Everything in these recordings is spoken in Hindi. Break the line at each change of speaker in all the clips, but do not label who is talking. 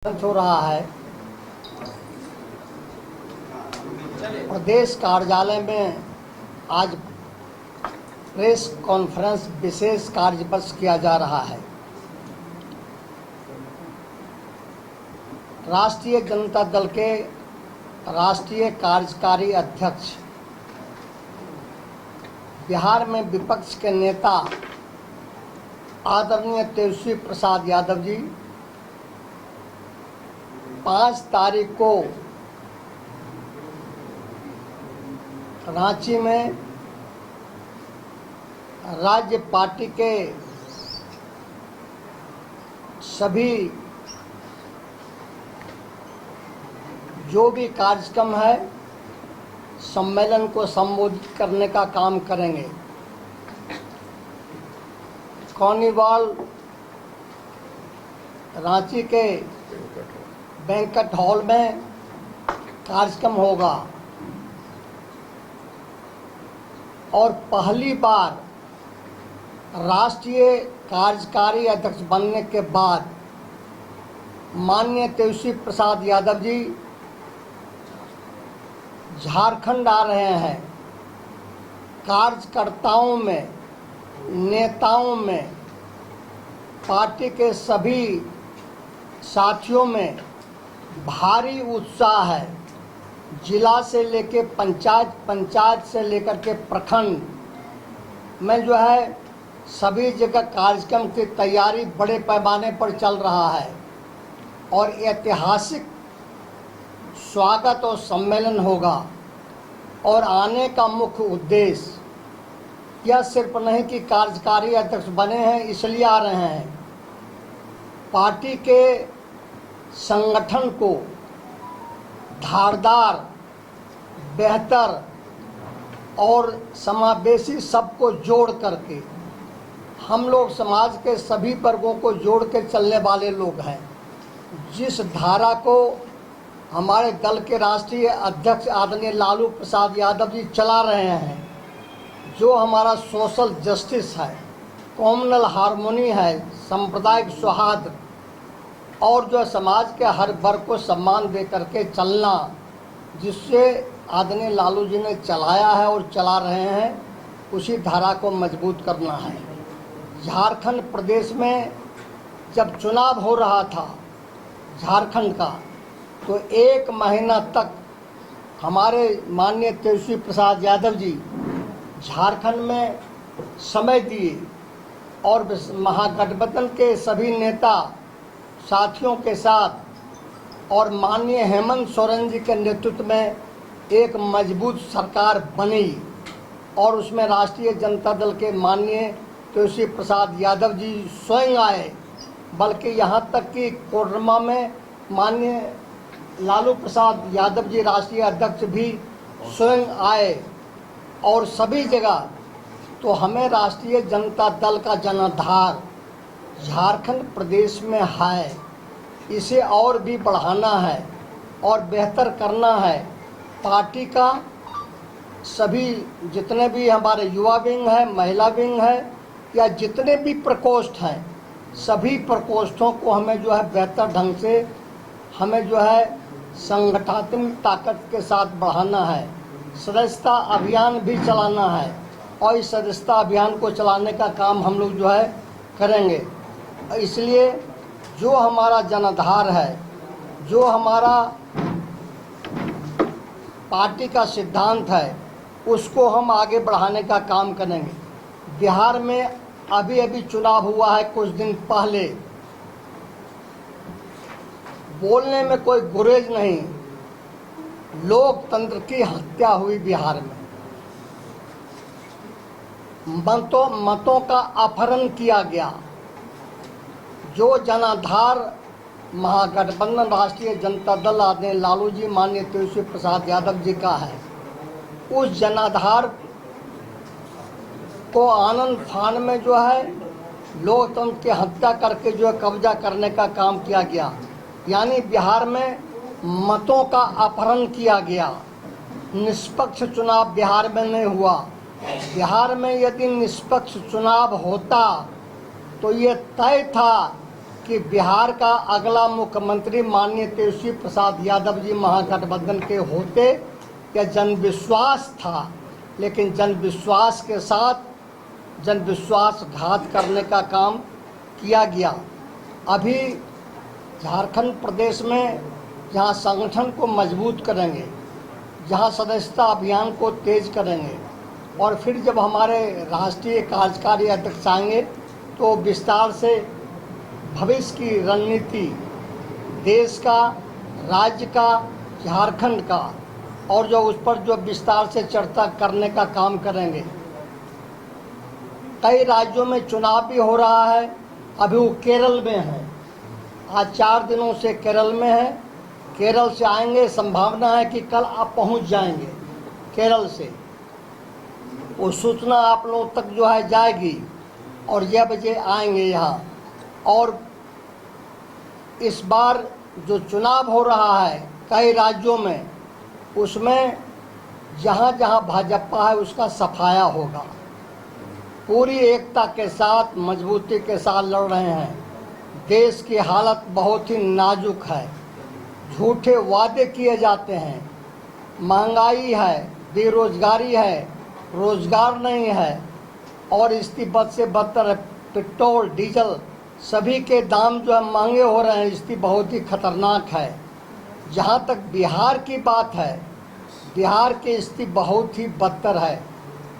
हो रहा है। प्रदेश कार्यालय में आज प्रेस कॉन्फ्रेंस विशेष कार्यबस किया जा रहा है। राष्ट्रीय जनता दल के राष्ट्रीय कार्यकारी अध्यक्ष, बिहार में विपक्ष के नेता आदरणीय तेजस्वी प्रसाद यादव जी 5 तारीख को रांची में राज्य पार्टी के सभी जो भी कार्यक्रम है सम्मेलन को संबोधित करने का काम करेंगे। कॉर्निवाल रांची के बैंक्वेट हॉल में कार्यक्रम होगा और पहली बार राष्ट्रीय कार्यकारी अध्यक्ष बनने के बाद माननीय तेजस्वी प्रसाद यादव जी झारखंड आ रहे हैं। कार्यकर्ताओं में, नेताओं में, पार्टी के सभी साथियों में भारी उत्साह है। जिला से लेकर पंचायत, पंचायत से लेकर के प्रखंड में जो है सभी जगह कार्यक्रम की तैयारी बड़े पैमाने पर चल रहा है और ऐतिहासिक स्वागत और सम्मेलन होगा। और आने का मुख्य उद्देश्य यह सिर्फ नहीं कि कार्यकारी अध्यक्ष बने हैं इसलिए आ रहे हैं, पार्टी के संगठन को धारदार, बेहतर और समावेशी सबको जोड़ करके, हम लोग समाज के सभी वर्गों को जोड़ के चलने वाले लोग हैं। जिस धारा को हमारे दल के राष्ट्रीय अध्यक्ष आदरणीय लालू प्रसाद यादव जी चला रहे हैं, जो हमारा सोशल जस्टिस है, कॉम्युनल हार्मोनी है, सांप्रदायिक सौहार्द और जो समाज के हर वर्ग को सम्मान दे करके चलना, जिससे आदरणीय लालू जी ने चलाया है और चला रहे हैं, उसी धारा को मजबूत करना है। झारखंड प्रदेश में जब चुनाव हो रहा था झारखंड का, तो 1 महीना तक हमारे माननीय तेजस्वी प्रसाद यादव जी झारखंड में समय दिए और महागठबंधन के सभी नेता साथियों के साथ और माननीय हेमंत सोरेन जी के नेतृत्व में एक मजबूत सरकार बनी और उसमें राष्ट्रीय जनता दल के माननीय तेजस्वी प्रसाद यादव जी स्वयं आए। बल्कि यहाँ तक कि कोडरमा में माननीय लालू प्रसाद यादव जी राष्ट्रीय अध्यक्ष भी स्वयं आए और सभी जगह। तो हमें राष्ट्रीय जनता दल का जनाधार झारखंड प्रदेश में है, इसे और भी बढ़ाना है और बेहतर करना है। पार्टी का सभी जितने भी हमारे युवा विंग है, महिला विंग है या जितने भी प्रकोष्ठ हैं, सभी प्रकोष्ठों को हमें जो है बेहतर ढंग से हमें जो है संगठनात्मक ताकत के साथ बढ़ाना है। सदस्यता अभियान भी चलाना है और इस सदस्यता अभियान को चलाने का काम हम लोग जो है करेंगे। इसलिए जो हमारा जनाधार है, जो हमारा पार्टी का सिद्धांत है, उसको हम आगे बढ़ाने का काम करेंगे। बिहार में अभी चुनाव हुआ है कुछ दिन पहले, बोलने में कोई गुरेज नहीं, लोकतंत्र की हत्या हुई बिहार में। मतों का अपहरण किया गया। जो जनाधार महागठबंधन राष्ट्रीय जनता दल आदरणीय लालू जी, माननीय तेजस्वी प्रसाद यादव जी का है, उस जनाधार को आनंद फान में जो है लोकतंत्र की हत्या करके जो है कब्जा करने का काम किया गया। यानी बिहार में मतों का अपहरण किया गया। निष्पक्ष चुनाव बिहार में नहीं हुआ। बिहार में यदि निष्पक्ष चुनाव होता तो ये तय था कि बिहार का अगला मुख्यमंत्री माननीय तेजस्वी प्रसाद यादव जी महागठबंधन के होते, यह जनविश्वास था। लेकिन जनविश्वास के साथ जनविश्वासघात करने का काम किया गया। अभी झारखंड प्रदेश में जहां संगठन को मजबूत करेंगे, जहां सदस्यता अभियान को तेज करेंगे और फिर जब हमारे राष्ट्रीय कार्यकारी अध्यक्ष आएंगे तो विस्तार से भविष्य की रणनीति देश का, राज्य का, झारखंड का और जो उस पर जो विस्तार से चर्चा करने का काम करेंगे। कई राज्यों में चुनाव भी हो रहा है। अभी वो केरल में है, आज 4 दिनों से केरल में है। केरल से आएंगे, संभावना है कि कल आप पहुंच जाएंगे केरल से। वो सूचना आप लोगों तक जो है जाएगी और यह बजे आएंगे यहाँ। और इस बार जो चुनाव हो रहा है कई राज्यों में, उसमें जहाँ जहाँ भाजपा है उसका सफाया होगा। पूरी एकता के साथ, मजबूती के साथ लड़ रहे हैं। देश की हालत बहुत ही नाजुक है। झूठे वादे किए जाते हैं, महंगाई है, बेरोजगारी है, रोजगार नहीं है और इसकी बद से बदतर पेट्रोल, डीजल सभी के दाम जो है महंगे हो रहे हैं। स्थिति बहुत ही खतरनाक है। जहाँ तक बिहार की बात है, बिहार की स्थिति बहुत ही बदतर है।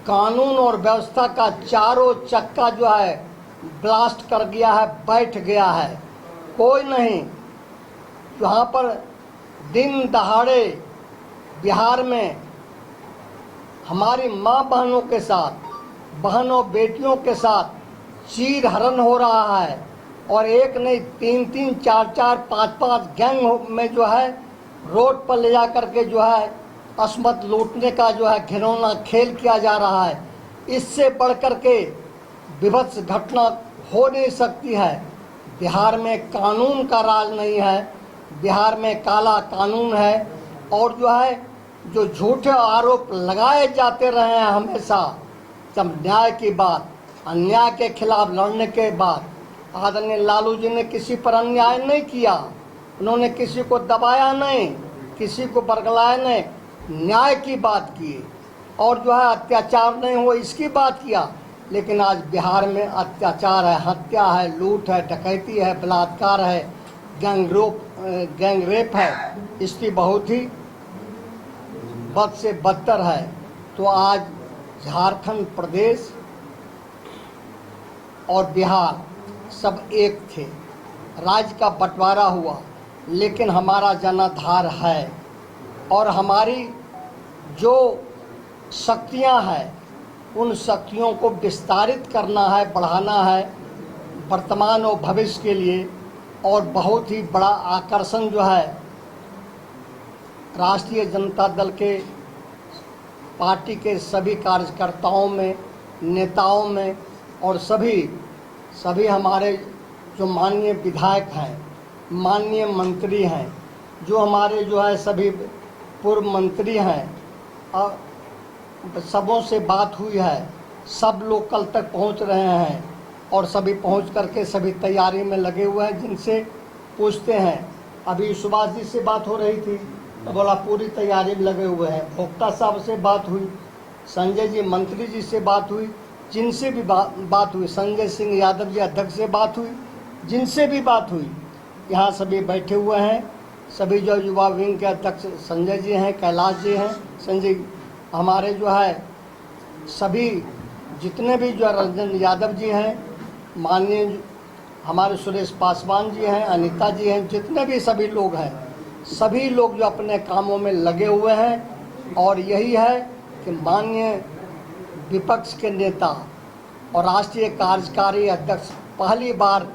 कानून और व्यवस्था का चारों चक्का जो है ब्लास्ट कर गया है, बैठ गया है। कोई नहीं, जहाँ पर दिन दहाड़े बिहार में हमारी माँ बहनों के साथ, बहनों बेटियों के साथ चीर हरण हो रहा है और एक नहीं 3-3, 4-4, 5-5 गैंग में जो है रोड पर ले जा करके जो है अस्मत लूटने का जो है घिनौना खेल किया जा रहा है। इससे बढ़ कर के विभत्स घटना हो नहीं सकती है। बिहार में कानून का राज नहीं है, बिहार में काला कानून है और जो है जो झूठे आरोप लगाए जाते रहे हैं हमेशा। जब न्याय की बात, अन्याय के खिलाफ लड़ने के बाद आदरणीय लालू जी ने किसी पर अन्याय नहीं किया, उन्होंने किसी को दबाया नहीं, किसी को बरगलाया नहीं, न्याय की बात की और जो है अत्याचार नहीं हुआ इसकी बात किया। लेकिन आज बिहार में अत्याचार है, हत्या है, लूट है, डकैती है, बलात्कार है, गैंग रेप है। इसकी बहुत ही बद से बदतर है। तो आज झारखंड प्रदेश और बिहार सब एक थे। राज्य का बंटवारा हुआ लेकिन हमारा जनाधार है और हमारी जो शक्तियां हैं उन शक्तियों को विस्तारित करना है, बढ़ाना है वर्तमान और भविष्य के लिए। और बहुत ही बड़ा आकर्षण जो है राष्ट्रीय जनता दल के पार्टी के सभी कार्यकर्ताओं में, नेताओं में और सभी हमारे जो माननीय विधायक हैं, माननीय मंत्री हैं, जो हमारे जो है सभी पूर्व मंत्री हैं, और सबों से बात हुई है। सब लोग कल तक पहुंच रहे हैं और सभी पहुंच करके सभी तैयारी में लगे हुए हैं। जिनसे पूछते हैं, अभी सुभाष जी से बात हो रही थी तो बोला पूरी तैयारी में लगे हुए हैं। भोक्ता साहब से बात हुई, संजय जी मंत्री जी से बात हुई, जिनसे भी बात हुई, संजय सिंह यादव जी अध्यक्ष से बात हुई, जिनसे भी बात हुई, यहाँ सभी बैठे हुए हैं। सभी जो युवा विंग के अध्यक्ष संजय जी हैं, कैलाश जी हैं, संजय हमारे जो है सभी जितने भी जो रंजन यादव जी हैं, माननीय हमारे सुरेश पासवान जी हैं, अनीता जी हैं, जितने भी सभी लोग हैं, सभी लोग जो अपने कामों में लगे हुए हैं। और यही है कि माननीय विपक्ष के नेता और राष्ट्रीय कार्यकारी अध्यक्ष पहली बार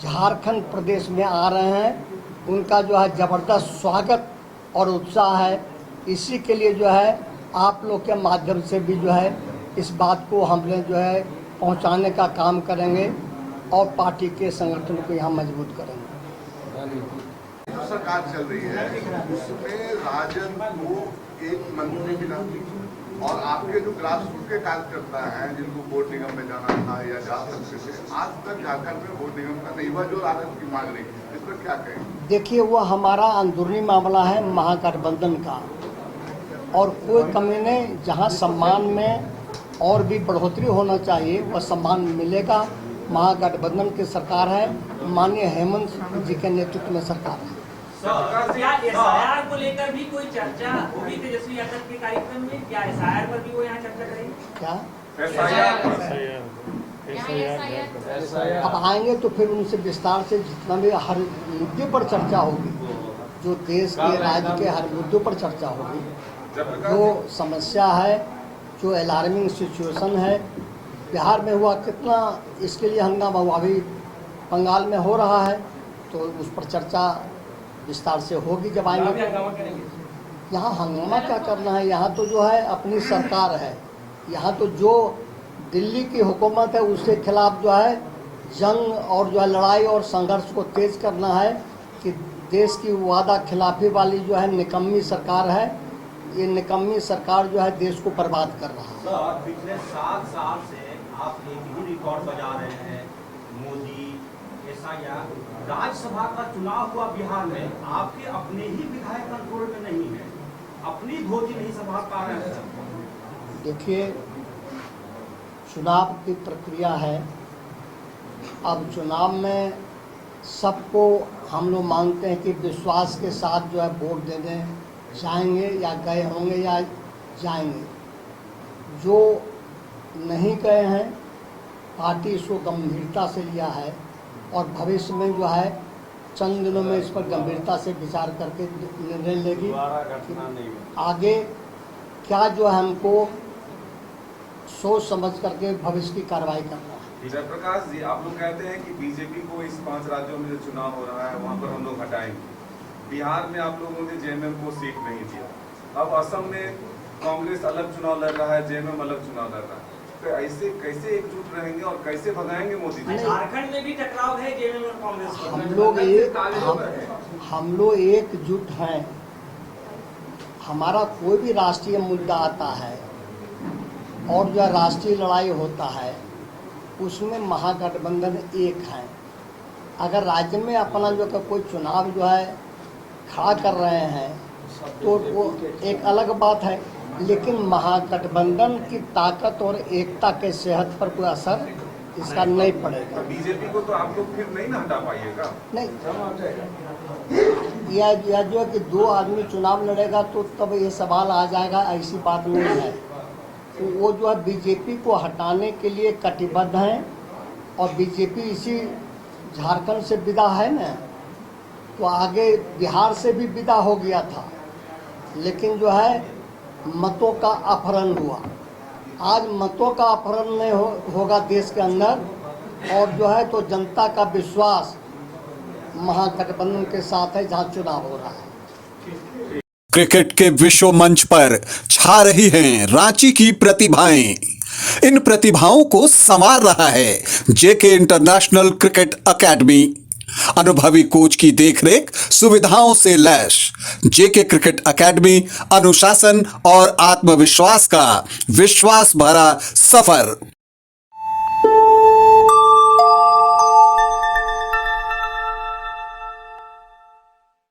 झारखंड प्रदेश में आ रहे हैं। उनका जो है ज़बरदस्त स्वागत और उत्साह है। इसी के लिए जो है आप लोग के माध्यम से भी जो है इस बात को हमने जो है पहुंचाने का काम करेंगे और पार्टी के संगठन को यहाँ मजबूत करेंगे।
जो सरकार चल रही है उसमें राजद को एक मंत्री मिला और आपके जो ग्रासरूट के कार्यकर्ता हैं जिनको वोट निगम में जाना था या जा सकते थे, आज तक झारखंड में वोट निगम का नहीं हुआ जो राजद की मांग रही है, इस पर क्या कहें?
देखिए, वो हमारा अंदरूनी मामला है महागठबंधन का, और कोई कमी नहीं। जहां सम्मान में और भी बढ़ोतरी होना चाहिए वह सम्मान मिलेगा। महागठबंधन की सरकार है, माननीय हेमंत जी के नेतृत्व में सरकार है।
क्या एसआईआर को लेकर भी कोई चर्चा होगी तेजस्वी यादव के कार्यक्रम में? क्या एसआईआर पर भी वो यहाँ चर्चा करेंगे?
क्या
एसआईआर
अब आएंगे तो फिर उनसे विस्तार से जितना भी हर मुद्दे पर चर्चा होगी, जो देश के राज्य के हर मुद्दों पर चर्चा होगी, जो समस्या है, जो अलार्मिंग सिचुएशन है बिहार में हुआ, कितना इसके लिए हंगामा हुआ, अभी बंगाल में हो रहा है, तो उस पर चर्चा विस्तार से होगी जब आएंगे। यहाँ हंगामा क्या करना है? यहाँ तो जो है अपनी सरकार है, यहाँ तो जो दिल्ली की हुकूमत है उसके खिलाफ जो है जंग और जो है लड़ाई और संघर्ष को तेज करना है कि देश की वादा खिलाफी वाली जो है निकम्मी सरकार है, ये निकम्मी सरकार जो है देश को बर्बाद कर रहा है।
सर, पिछले 7 साल से आप एक ही रिकॉर्ड बजा रहे हैं, मोदी एसआईआर। राज्यसभा का चुनाव हुआ बिहार में, आपके अपने ही विधायक कंट्रोल में नहीं है, अपनी धोती नहीं संभाल पा रहे हैं।
देखिए, चुनाव की प्रक्रिया है। अब चुनाव में सबको हम लोग मानते हैं कि विश्वास के साथ जो है वोट देने जाएंगे या गए होंगे या जाएंगे। जो नहीं गए हैं, पार्टी इसको गंभीरता से लिया है और भविष्य में जो है चंद दिनों में इस पर गंभीरता से विचार करके निर्णय लेगी। आगे क्या जो है हमको सोच समझ करके भविष्य की कार्रवाई करना है।
जयप्रकाश जी, आप लोग कहते हैं कि बीजेपी को इस 5 राज्यों में जो चुनाव हो रहा है वहां पर हम लोग हटाएंगे। बिहार में आप लोगों ने जेएमएम को सीट नहीं दिया, अब असम में कांग्रेस अलग चुनाव लड़ रहा है, जेएमएम अलग चुनाव लड़ रहा है, तो ऐसे कैसे एकजुट रहेंगे और कैसे भगाएंगे मोदी जी?
झारखंड में भी टकराव है जेएमएम और कांग्रेस का।
हम लोग एकजुट हैं। हमारा कोई भी राष्ट्रीय मुद्दा आता है और जो राष्ट्रीय लड़ाई होता है उसमें महागठबंधन एक है। अगर राज्य में अपना जो कोई चुनाव जो है खड़ा कर रहे हैं तो वो एक अलग बात है, लेकिन महागठबंधन की ताकत और एकता के सेहत पर कोई असर इसका नहीं पड़ेगा।
बीजेपी को तो आप लोग फिर नहीं ना हटा पाइएगा?
नहीं, या जो है कि 2 आदमी चुनाव लड़ेगा तो तब ये सवाल आ जाएगा, ऐसी बात नहीं है। तो वो जो है बीजेपी को हटाने के लिए कटिबद्ध हैं और बीजेपी इसी झारखंड से विदा है ना, तो आगे बिहार से भी विदा हो गया था, लेकिन जो है मतों का अपहरण हुआ। आज मतों का अपहरण नहीं होगा देश के अंदर, और जो है तो जनता का विश्वास महागठबंधन के साथ है जहां चुनाव हो रहा है।
क्रिकेट के विश्व मंच पर छा रही हैं रांची की प्रतिभाएं। इन प्रतिभाओं को संवार रहा है जेके इंटरनेशनल क्रिकेट एकेडमी। अनुभवी कोच की देखरेख, सुविधाओं से लैस जेके क्रिकेट एकेडमी अनुशासन और आत्मविश्वास का विश्वास भरा सफर।